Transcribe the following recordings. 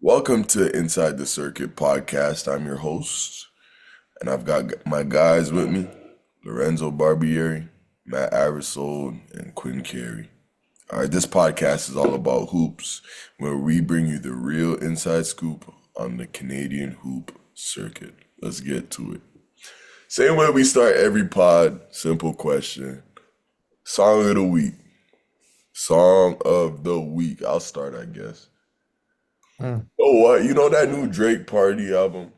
Welcome to Inside the Circuit podcast. I'm your host, and I've got my guys with me, Lorenzo Barbieri, Matt Arisol, and Quinn Carey. All right, this podcast is all about hoops, where we bring you the real inside scoop on the Canadian hoop circuit. Let's get to it. Same way we start every pod, simple question. Song of the week. Song of the week. I'll start, I guess. Mm. Oh, what? You know that new Drake Party album?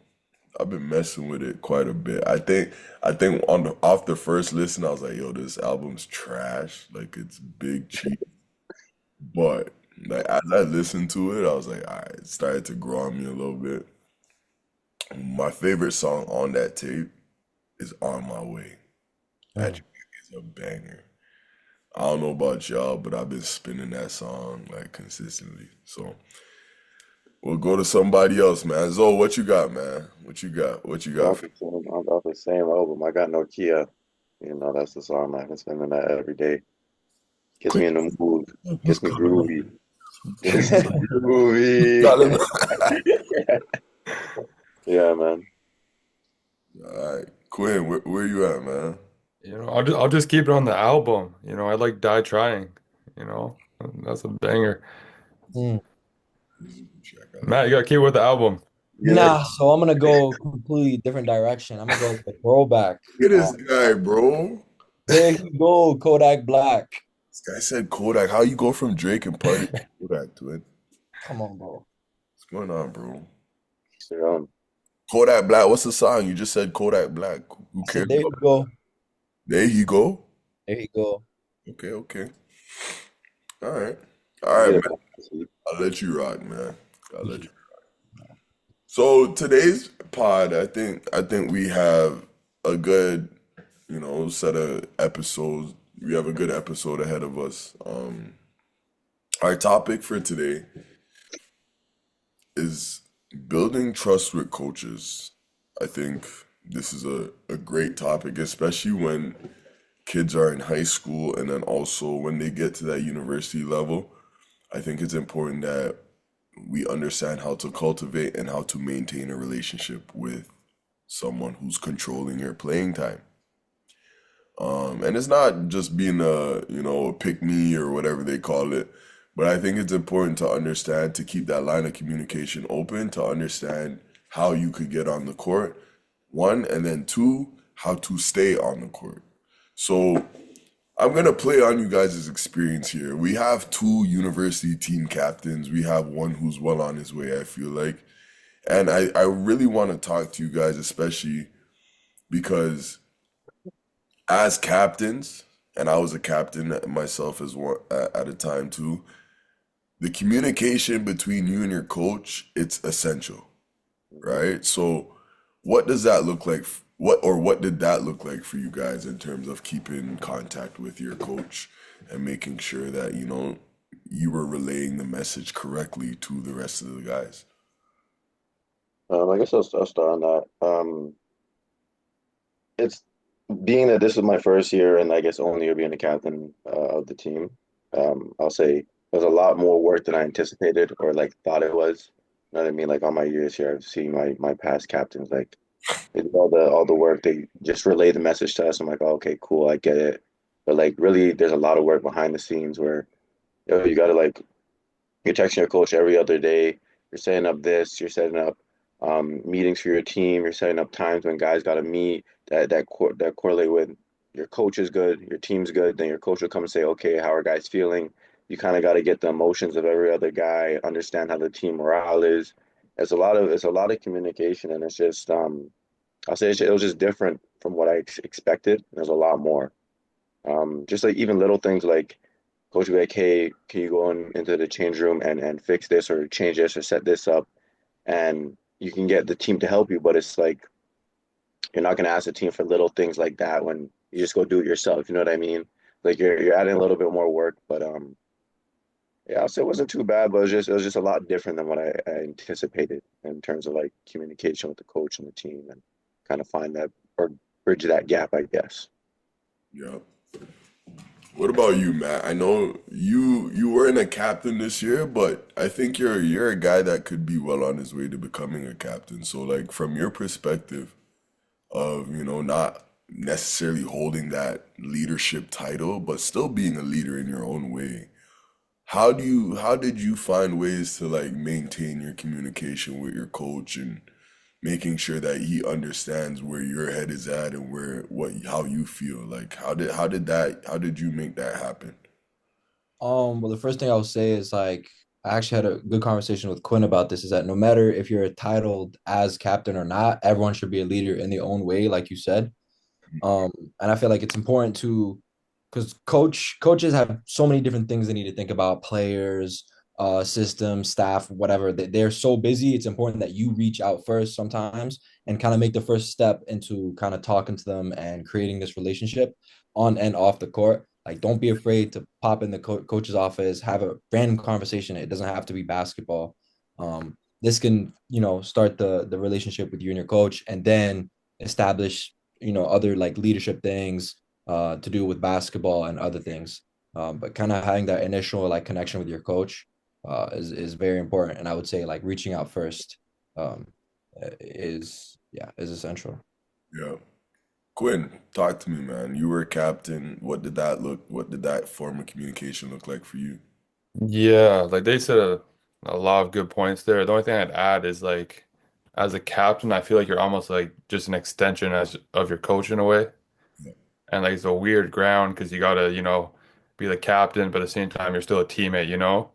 I've been messing with it quite a bit. I think on off the first listen, I was like, yo, this album's trash. Like it's big cheap. But like as I listened to it, I was like, all right, it started to grow on me a little bit. My favorite song on that tape is On My Way. That Mm. track is a banger. I don't know about y'all, but I've been spinning that song like consistently. So we'll go to somebody else, man. Zoe, what you got, man? What you got? What you got Off for the same, off the same album. I got Nokia. That's the song I've been spending that every day. Gets Quick, me in the mood. who's Gets me calling? groovy. Gets me groovy. Calling. Yeah, man. All right, Quinn, where you at, man? I'll just keep it on the album. I like Die Trying. You know, that's a banger. Mm. Check out. Matt, you gotta keep it with the album. Yeah. Nah, so I'm gonna go completely different direction. I'm gonna go with the throwback. Look at Uh, this guy, bro. there you go, Kodak Black. This guy said Kodak. How you go from Drake and Party to Kodak, twin? Come on, bro. What's going on, bro? So, Kodak Black. What's the song? You just said Kodak Black. Who I said, cares there you about that? go. There he go. There you go. Okay, okay. All right, all I right, get man. it. Man. I'll let you rock, man. I'll let you. So today's pod, I think we have a good, set of episodes. We have a good episode ahead of us. Our topic for today is building trust with coaches. I think this is a great topic, especially when kids are in high school and then also when they get to that university level. I think it's important that we understand how to cultivate and how to maintain a relationship with someone who's controlling your playing time. And it's not just being a pick me or whatever they call it, but I think it's important to understand to keep that line of communication open, to understand how you could get on the court, one, and then two, how to stay on the court. So I'm gonna play on you guys' experience here. We have two university team captains. We have one who's well on his way, I feel like. And I really want to talk to you guys, especially because as captains, and I was a captain myself as one at a time too, the communication between you and your coach, it's essential, right? So what does that look like? What did that look like for you guys in terms of keeping contact with your coach and making sure that, you were relaying the message correctly to the rest of the guys? I guess I'll start on that. It's being that this is my first year and I guess only year being the captain of the team. I'll say there's a lot more work than I anticipated or like thought it was. You know what I mean? Like all my years here, I've seen my past captains like they do all the work. They just relay the message to us. I'm like, oh, okay, cool, I get it. But like really, there's a lot of work behind the scenes where you gotta like you're texting your coach every other day. You're setting up this. You're setting up meetings for your team. You're setting up times when guys got to meet that correlate with your coach is good, your team's good. Then your coach will come and say, okay, how are guys feeling? You kind of got to get the emotions of every other guy, understand how the team morale is. It's a lot of communication, and it's just I'll say it was just different from what I expected. There's a lot more. Just like even little things like coach will be like, hey, can you go into the change room and fix this or change this or set this up? And you can get the team to help you, but it's like you're not going to ask the team for little things like that when you just go do it yourself. You know what I mean? Like you're adding a little bit more work, but yeah, I'll say it wasn't too bad, but it was just a lot different than what I anticipated in terms of like communication with the coach and the team and kind of find that or bridge that gap, I guess. Yeah. What about you, Matt? I know you weren't a captain this year, but I think you're a guy that could be well on his way to becoming a captain. So like from your perspective of, not necessarily holding that leadership title, but still being a leader in your own way. How did you find ways to like maintain your communication with your coach and making sure that he understands where your head is at and how you feel? Like how did you make that happen? Well, the first thing I will say is like I actually had a good conversation with Quinn about this. Is that no matter if you're titled as captain or not, everyone should be a leader in their own way, like you said. Um, and I feel like it's important to because coaches have so many different things they need to think about, players, systems, staff, whatever. They're so busy. It's important that you reach out first sometimes and kind of make the first step into kind of talking to them and creating this relationship on and off the court. Like, don't be afraid to pop in the coach's office, have a random conversation. It doesn't have to be basketball. This can, start the relationship with you and your coach, and then establish, other like leadership things to do with basketball and other things. But kind of having that initial like connection with your coach is very important. And I would say like reaching out first um, is essential. Yeah. Quinn, talk to me, man. You were a captain. What did that form of communication look like for you? Yeah, like they said a lot of good points there. The only thing I'd add is like as a captain, I feel like you're almost like just an extension as of your coach in a way. Yeah, And like it's a weird ground because you gotta, be the captain, but at the same time you're still a teammate.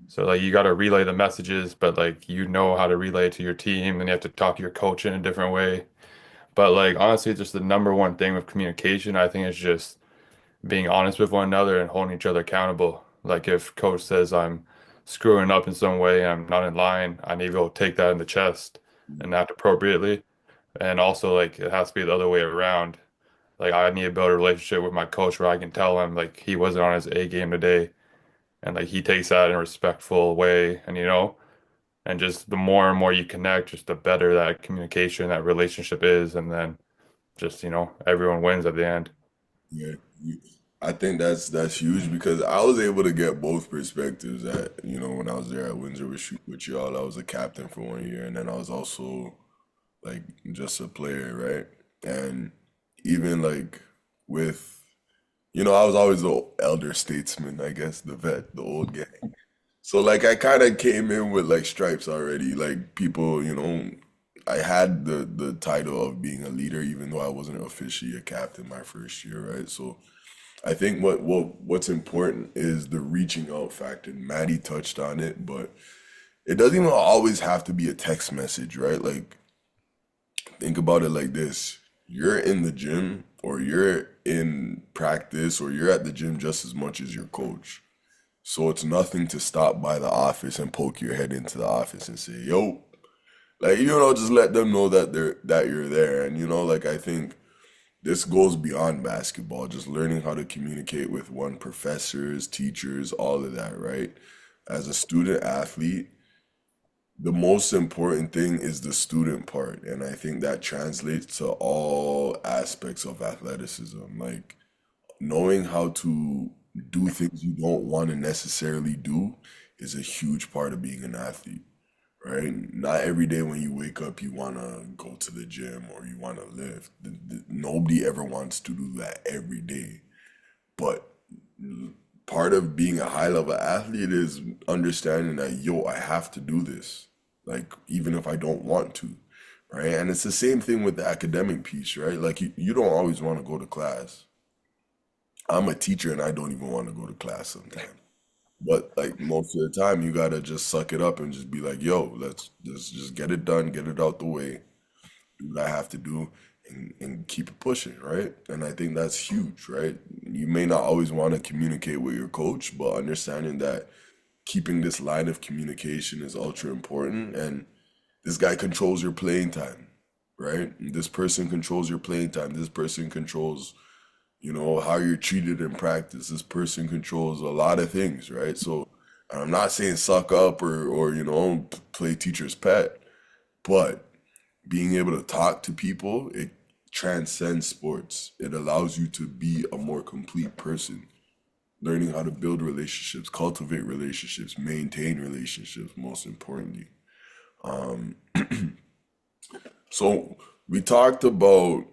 So like you gotta relay the messages, but like you know how to relay to your team, and you have to talk to your coach in a different way. But like honestly, just the number one thing with communication, I think is just being honest with one another and holding each other accountable. Like if coach says I'm screwing up in some way and I'm not in line, I need to go take that in the chest and act appropriately. And also like it has to be the other way around. Like I need to build a relationship with my coach where I can tell him like he wasn't on his A game today and like he takes that in a respectful way and just the more and more you connect, just the better that communication, that relationship is, and then just, everyone wins at the end. yeah. I think that's huge because I was able to get both perspectives. When I was there at Windsor with y'all, I was a captain for 1 year, and then I was also like just a player, right? And even like with, I was always the elder statesman, I guess, the vet, the old guy. So like I kind of came in with like stripes already. Like people, I had the title of being a leader, even though I wasn't officially a captain my first year, right? So I think what's important is the reaching out factor. Maddie touched on it, but it doesn't even always have to be a text message, right? Like think about it like this. You're in the gym or you're in practice or you're at the gym just as much as your coach. So it's nothing to stop by the office and poke your head into the office and say, "Yo," like just let them know that you're there. And like I think this goes beyond basketball, just learning how to communicate with professors, teachers, all of that, right? As a student athlete, the most important thing is the student part, and I think that translates to all aspects of athleticism. Like knowing how to do things you don't want to necessarily do is a huge part of being an athlete, right? Not every day when you wake up you want to go to the gym or you want to lift. Nobody ever wants to do that every day. But part of being a high level athlete is understanding that, yo, I have to do this, like, even if I don't want to, right? And it's the same thing with the academic piece, right? Like, you don't always want to go to class. I'm a teacher and I don't even want to go to class sometimes. But like most of the time, you gotta just suck it up and just be like, "Yo, let's just get it done, get it out the way, do what I have to do, and keep it pushing, right?" And I think that's huge, right? You may not always want to communicate with your coach, but understanding that keeping this line of communication is ultra important, and this guy controls your playing time, right? This person controls your playing time. This person controls how you're treated in practice. This person controls a lot of things, right? So I'm not saying suck up or play teacher's pet, but being able to talk to people, it transcends sports. It allows you to be a more complete person, learning how to build relationships, cultivate relationships, maintain relationships, most importantly. Um, so we talked about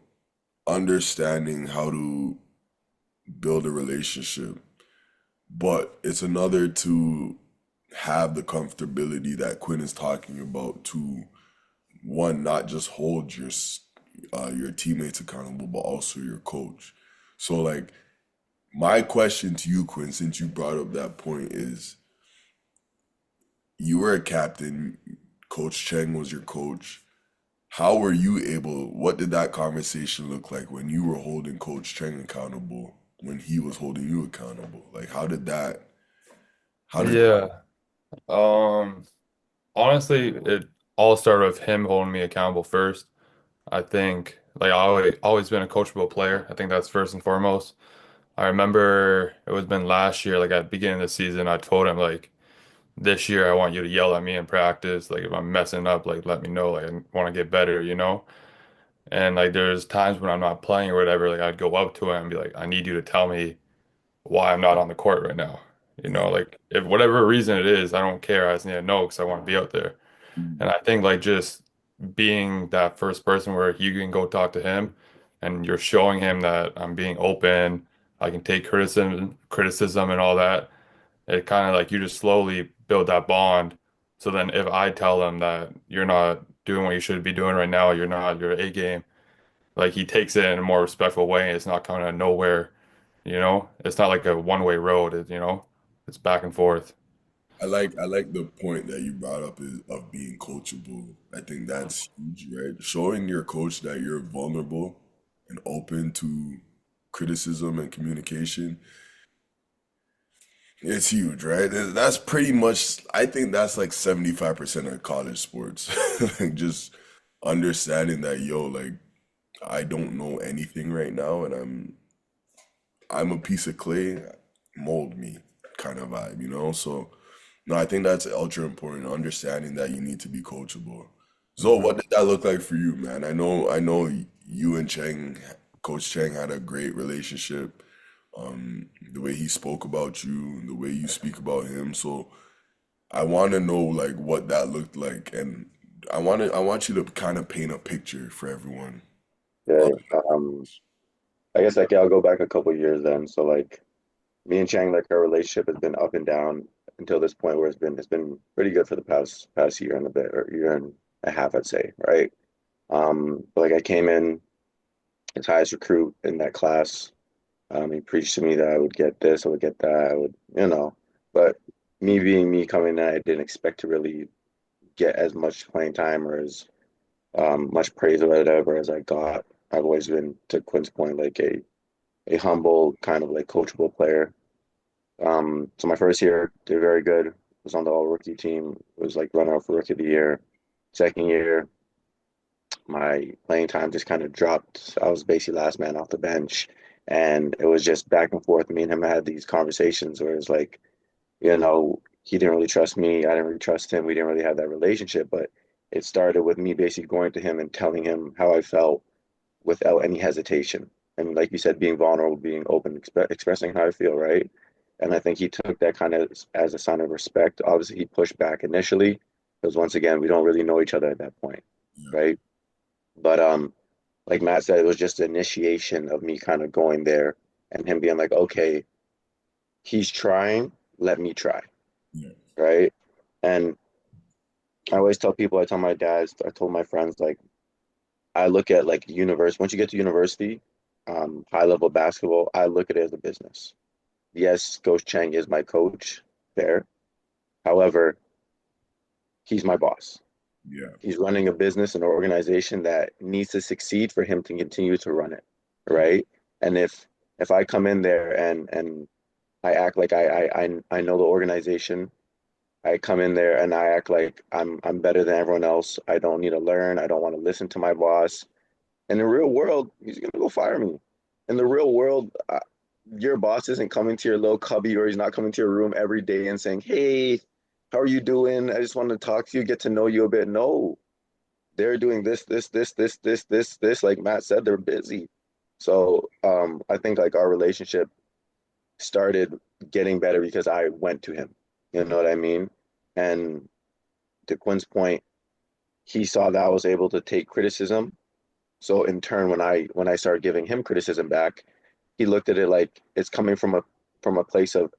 understanding how to build a relationship, but it's another to have the comfortability that Quinn is talking about to one, not just hold your teammates accountable, but also your coach. So like my question to you, Quinn, since you brought up that point, is you were a captain, Coach Cheng was your coach. How were you able, what did that conversation look like when you were holding Coach Cheng accountable, when he was holding you accountable? Like how did Yeah. Um, Honestly, it all started with him holding me accountable first. I think like I always been a coachable player. I think that's first and foremost. I remember it was been last year, like at the beginning of the season, I told him like this year I want you to yell at me in practice. Like if I'm messing up, like let me know. Like I want to get better, you know? And like there's times when I'm not playing or whatever, like I'd go up to him and be like, I need you to tell me why I'm not on the court right now. You yeah. know, like if whatever reason it is, I don't care. I just need to know because I want to be out there. And I think like just being that first person where you can go talk to him and you're showing him that I'm being open, I can take criticism and all that. It kind of like you just slowly build that bond. So then if I tell him that you're not doing what you should be doing right now, you're not your A game, like he takes it in a more respectful way. It's not coming out of nowhere, you know? It's not like a one-way road, it's back and forth. I like the point that you brought up is of being coachable. I think that's huge, right? Showing your coach that you're vulnerable and open to criticism and communication, it's huge, right? That's pretty much, I think that's like 75% of college sports. Like just understanding that, yo, like I don't know anything right now and I'm a piece of clay, mold me kind of vibe, you know? So no, I think that's ultra important, understanding that you need to be coachable. So Mhm. what did that look like for you, man? I know you and Coach Cheng had a great relationship. The way he spoke about you, the way you speak about him. So I want to know like what that looked like, and I want you to kind of paint a picture for everyone. Um, Okay. I guess like yeah, I'll go back a couple years then. So like me and Chang, like our relationship has been up and down until this point where it's been pretty good for the past year and a bit or year and a half, I'd say, right? But like I came in as highest recruit in that class. He preached to me that I would get this, I would get that, I would, but me being me coming in, I didn't expect to really get as much playing time or as much praise or whatever as I got. I've always been, to Quinn's point, like a humble, kind of like coachable player. So my first year did very good. Was on the all rookie team. Was like runner up for rookie of the year. Second year, my playing time just kind of dropped. I was basically last man off the bench, and it was just back and forth. Me and him had these conversations where it's like, he didn't really trust me. I didn't really trust him. We didn't really have that relationship, but it started with me basically going to him and telling him how I felt without any hesitation. And like you said, being vulnerable, being open, expressing how I feel, right? And I think he took that kind of as a sign of respect. Obviously, he pushed back initially because once again, we don't really know each other at that point, yeah, right? But like Matt said, it was just the initiation of me kind of going there and him being like, okay, he's trying, let me try, yeah, right? And I always tell people, I tell my dads, I told my friends, like, I look at like university, once you get to university, high level basketball, I look at it as a business. Yes, Coach Chang is my coach there. However, he's my boss. yeah, He's running a business, an organization that needs to succeed for him to continue to run it, right? And if I come in there and I act like I know the organization, I come in there and I act like I'm better than everyone else. I don't need to learn. I don't want to listen to my boss. In the real world, he's gonna go fire me. In the real world, your boss isn't coming to your little cubby or he's not coming to your room every day and saying, "Hey, how are you doing? I just want to talk to you, get to know you a bit." No, they're doing this. Like Matt said, they're busy. So I think like our relationship started getting better because I went to him. You know what I mean? And to Quinn's point, he saw that I was able to take criticism. So in turn, when I started giving him criticism back, he looked at it like it's coming from a place of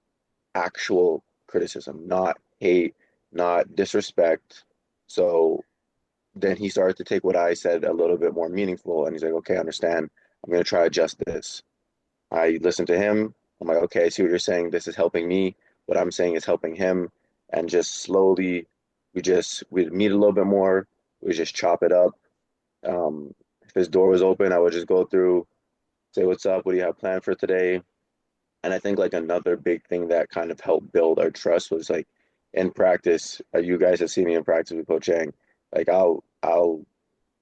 actual criticism, not hate, not disrespect. So then he started to take what I said a little bit more meaningful, and he's like, okay, I understand. I'm gonna try to adjust this. I listened to him. I'm like, okay, I see what you're saying. This is helping me. What I'm saying is helping him. And just slowly, we'd meet a little bit more. We just chop it up. If his door was open, I would just go through, say, what's up? What do you have planned for today? And I think like another big thing that kind of helped build our trust was like in practice. You guys have seen me in practice with Coach Chang. Like I'll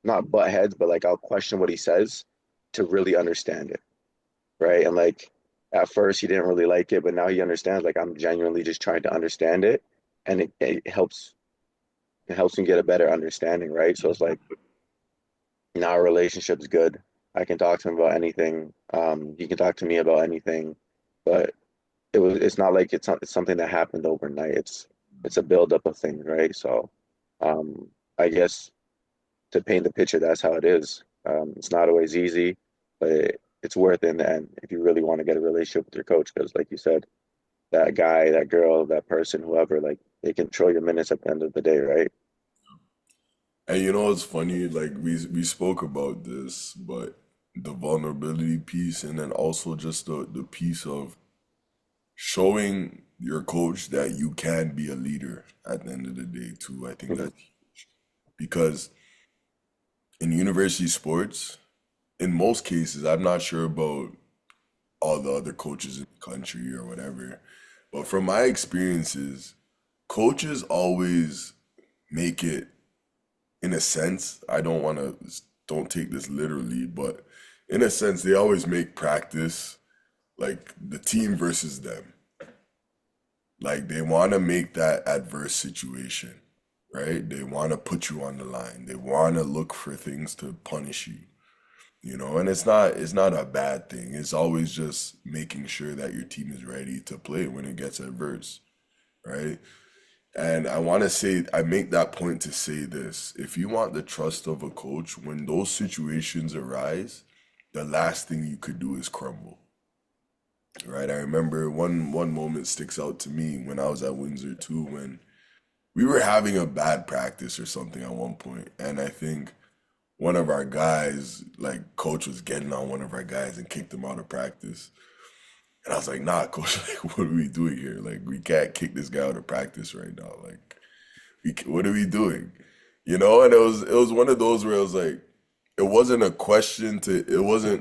not butt heads, but like I'll question what he says to really understand it, right? And like at first he didn't really like it, but now he understands. Like I'm genuinely just trying to understand it, and it helps me get a better understanding, right? So it's like now our relationship's good. I can talk to him about anything. He can talk to me about anything, but it's not like it's something that happened overnight. It's a buildup of things, right? So I guess to paint the picture, that's how it is. It's not always easy, but it's worth it in the end if you really want to get a relationship with your coach. Because, like you said, that guy, that girl, that person, whoever, like they control your minutes at the end of the day, right? And you know it's funny, like we spoke about this, but the vulnerability piece and then also just the piece of showing your coach that you can be a leader at the end of the day too. I think Mhm. that's huge. Because in university sports, in most cases, I'm not sure about all the other coaches in the country or whatever, but from my experiences, coaches always make it, in a sense, I don't take this literally, but in a sense, they always make practice like the team versus them. Like they want to make that adverse situation, right? They want to put you on the line. They want to look for things to punish you, and it's not a bad thing. It's always just making sure that your team is ready to play when it gets adverse, right? And I make that point to say this. If you want the trust of a coach, when those situations arise, the last thing you could do is crumble, right? I remember one moment sticks out to me when I was at Windsor too, when we were having a bad practice or something at one point, and I think one of our guys, like coach was getting on one of our guys and kicked him out of practice. And I was like, nah, coach, like, what are we doing here? Like, we can't kick this guy out of practice right now. Like, what are we doing? And it was one of those where it was like, it wasn't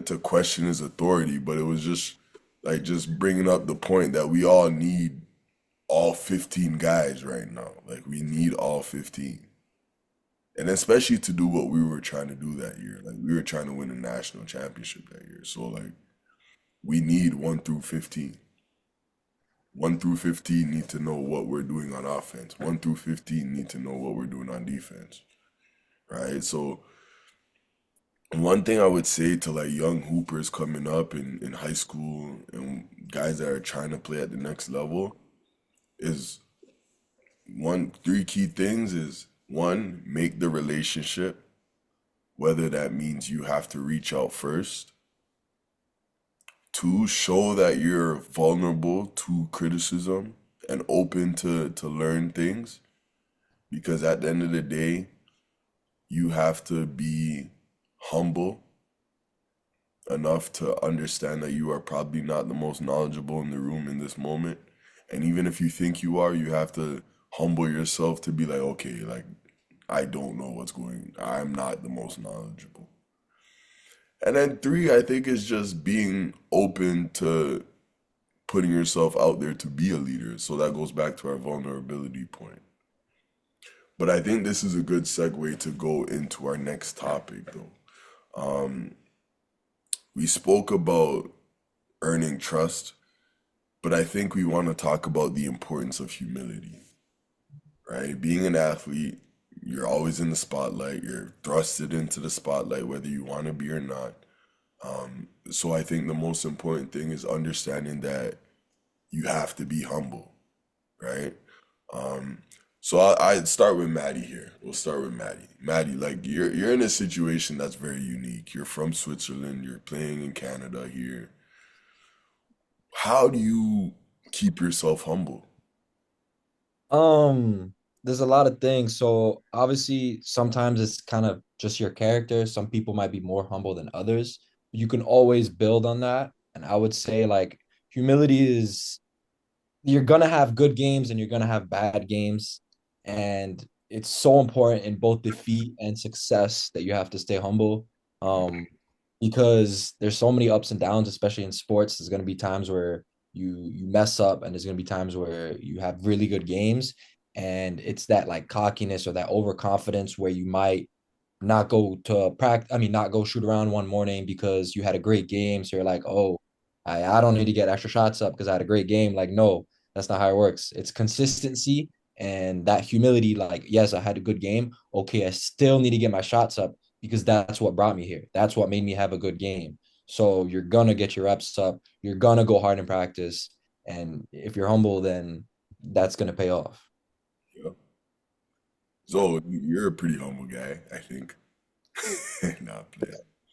to question his authority, but it was just like just bringing up the point that we all need all 15 guys right now. Like, we need all 15. And especially to do what we were trying to do that year. Like, we were trying to win a national championship that year. So, like, we need 1 through 15. 1 through 15 need to know what we're doing on offense. 1 through 15 need to know what we're doing on defense. Right? So, one thing I would say to like young hoopers coming up in high school and guys that are trying to play at the next level is three key things is one, make the relationship, whether that means you have to reach out first. Two, show that you're vulnerable to criticism and open to learn things. Because at the end of the day, you have to be humble enough to understand that you are probably not the most knowledgeable in the room in this moment. And even if you think you are, you have to humble yourself to be like, okay, like, I don't know I'm not the most knowledgeable. And then three, I think is just being open to putting yourself out there to be a leader. So that goes back to our vulnerability point. But I think this is a good segue to go into our next topic, though. Um, we spoke about earning trust, but I think we want to talk about the importance of humility, right? Being an athlete, you're always in the spotlight. You're thrusted into the spotlight, whether you want to be or not. So I think the most important thing is understanding that you have to be humble, right? Um, so I'd start with Maddie here. We'll start with Maddie. Maddie, like you're in a situation that's very unique. You're from Switzerland, you're playing in Canada here. How do you keep yourself humble? Um, there's a lot of things. So obviously, sometimes it's kind of just your character. Some people might be more humble than others. You can always build on that. And I would say like humility is you're gonna have good games and you're gonna have bad games. And it's so important in both defeat and success that you have to stay humble. Um, because there's so many ups and downs, especially in sports. There's gonna be times where you mess up, and there's gonna be times where you have really good games. And it's that like cockiness or that overconfidence where you might not go to practice. I mean, not go shoot around one morning because you had a great game. So you're like, oh, I don't need to get extra shots up because I had a great game. Like, no, that's not how it works. It's consistency and that humility. Like, yes, I had a good game. Okay, I still need to get my shots up because that's what brought me here. That's what made me have a good game. So you're gonna get your reps up. You're gonna go hard in practice. And if you're humble, then that's gonna pay off. Yeah. So you're a pretty humble guy, I think. Nah, play.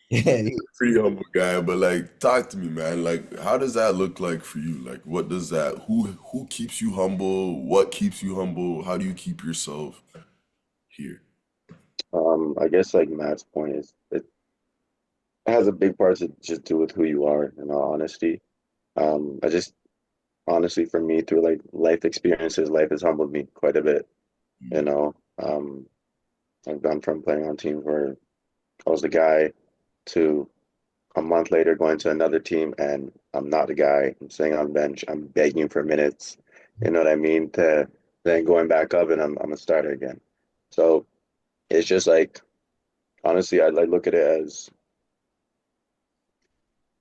Yeah. Pretty humble guy, but like talk to me, man. Like how does that look like for you? Like what does that who keeps you humble? What keeps you humble? How do you keep yourself here? I guess like Matt's point is it has a big part to just do with who you are, in all honesty. I just honestly for me through like life experiences, life has humbled me quite a bit, you know. I've gone from playing on teams where I was the guy to a month later going to another team and I'm not the guy. I'm sitting on the bench. I'm begging for minutes. You know what I mean? To then going back up and I'm a starter again. So it's just like honestly, I like look at it as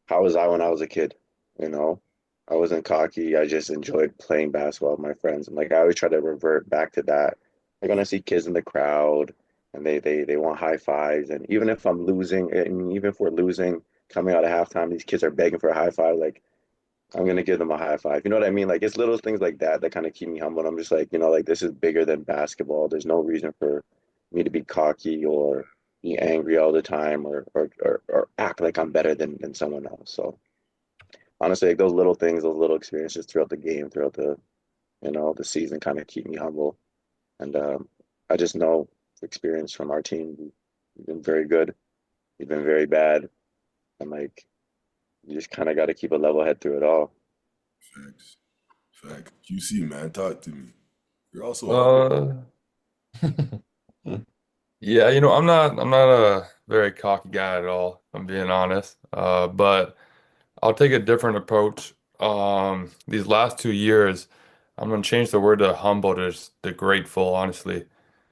how was I when I was a kid? You know, I wasn't cocky. I just enjoyed playing basketball with my friends. And like I always try to revert back to that. Like when I see kids in the crowd and they want high fives. And even if I'm losing, I mean, even if we're losing, coming out of halftime, these kids are begging for a high five. Like I'm gonna give them a high five. You know what I mean? Like it's little things like that that kind of keep me humble. I'm just like, like this is bigger than basketball. There's no reason for me to be cocky or be angry all the time or act like I'm better than someone else. So honestly, like those little things, those little experiences throughout the game, throughout the season kind of keep me humble. And I just know experience from our team, we've been very good, we've been very bad. And like you just kind of got to keep a level head through it all. Facts. Facts. QC, man, talk to me. You're also humble. Uh, yeah, I'm not a very cocky guy at all, if I'm being honest. But I'll take a different approach. These last 2 years, I'm gonna change the word to humble to just the grateful, honestly.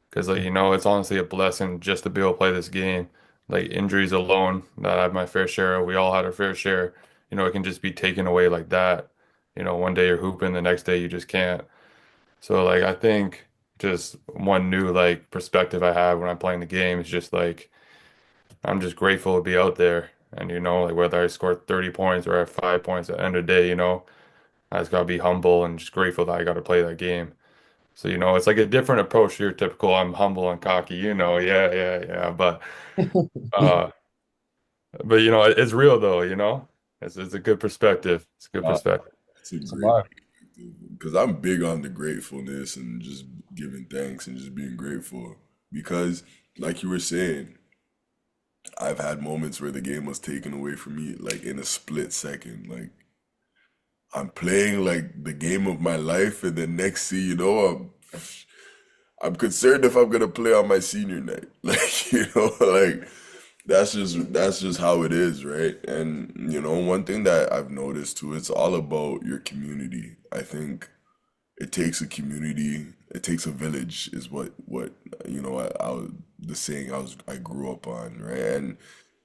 Because like it's honestly a blessing just to be able to play this game. Like injuries alone that I have my fair share of, we all had our fair share. It can just be taken away like that. One day you're hooping, the next day you just can't. So like I think just one new like perspective I have when I'm playing the game is just like I'm just grateful to be out there. And like whether I score 30 points or I have 5 points at the end of the day, I just gotta be humble and just grateful that I got to play that game. So, it's like a different approach to your typical I'm humble and cocky, yeah, yeah, yeah. Uh but it's real though, It's a good perspective. It's a good Uh, perspective. It's a it's a great bar. because I'm big on the gratefulness and just giving thanks and just being grateful. Because, like you were saying, I've had moments where the game was taken away from me, like in a split second. Like I'm playing like the game of my life, and then next thing you know, I'm concerned if I'm gonna play on my senior night. Like like that's just how it is, right? And one thing that I've noticed too, it's all about your community. I think it takes a community, it takes a village, is what the saying I grew up on, right? And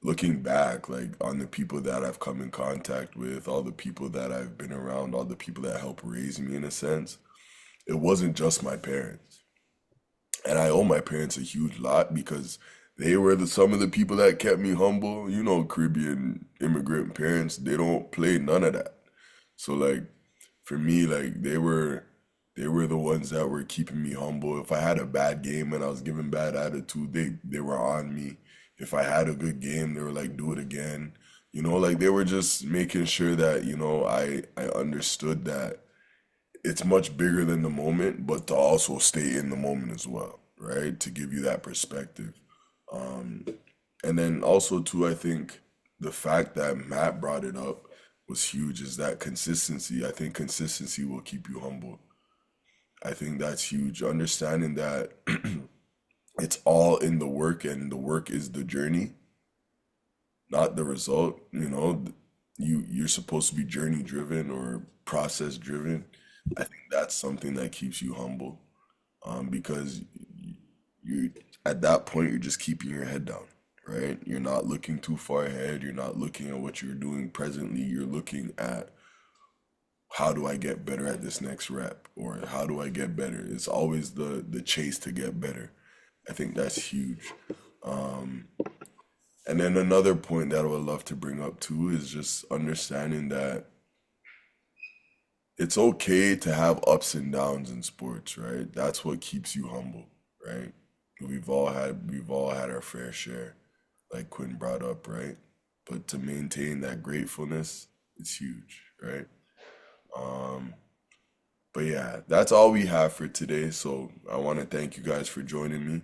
looking back, like on the people that I've come in contact with, all the people that I've been around, all the people that helped raise me in a sense, it wasn't just my parents. And I owe my parents a huge lot because they were some of the people that kept me humble. Caribbean immigrant parents, they don't play none of that. So like for me, like they were the ones that were keeping me humble. If I had a bad game and I was giving bad attitude, they were on me. If I had a good game, they were like, do it again. You know, like they were just making sure that, I understood that it's much bigger than the moment, but to also stay in the moment as well, right? To give you that perspective. Um, and then also too, I think the fact that Matt brought it up was huge is that consistency. I think consistency will keep you humble. I think that's huge. Understanding that it's all in the work and the work is the journey, not the result. You're supposed to be journey driven or process driven. I think that's something that keeps you humble, because you at that point you're just keeping your head down, right? You're not looking too far ahead. You're not looking at what you're doing presently. You're looking at how do I get better at this next rep, or how do I get better? It's always the chase to get better. I think that's huge. Um, and then another point that I would love to bring up too is just understanding that it's okay to have ups and downs in sports, right? That's what keeps you humble, right? We've all had our fair share, like Quinn brought up, right? But to maintain that gratefulness, it's huge, right? Um, but yeah, that's all we have for today. So I want to thank you guys for joining me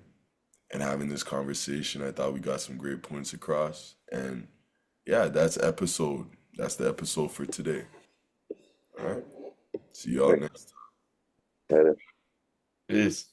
and having this conversation. I thought we got some great points across. And yeah, that's the episode for today. All right. See y'all Like, next later. Peace.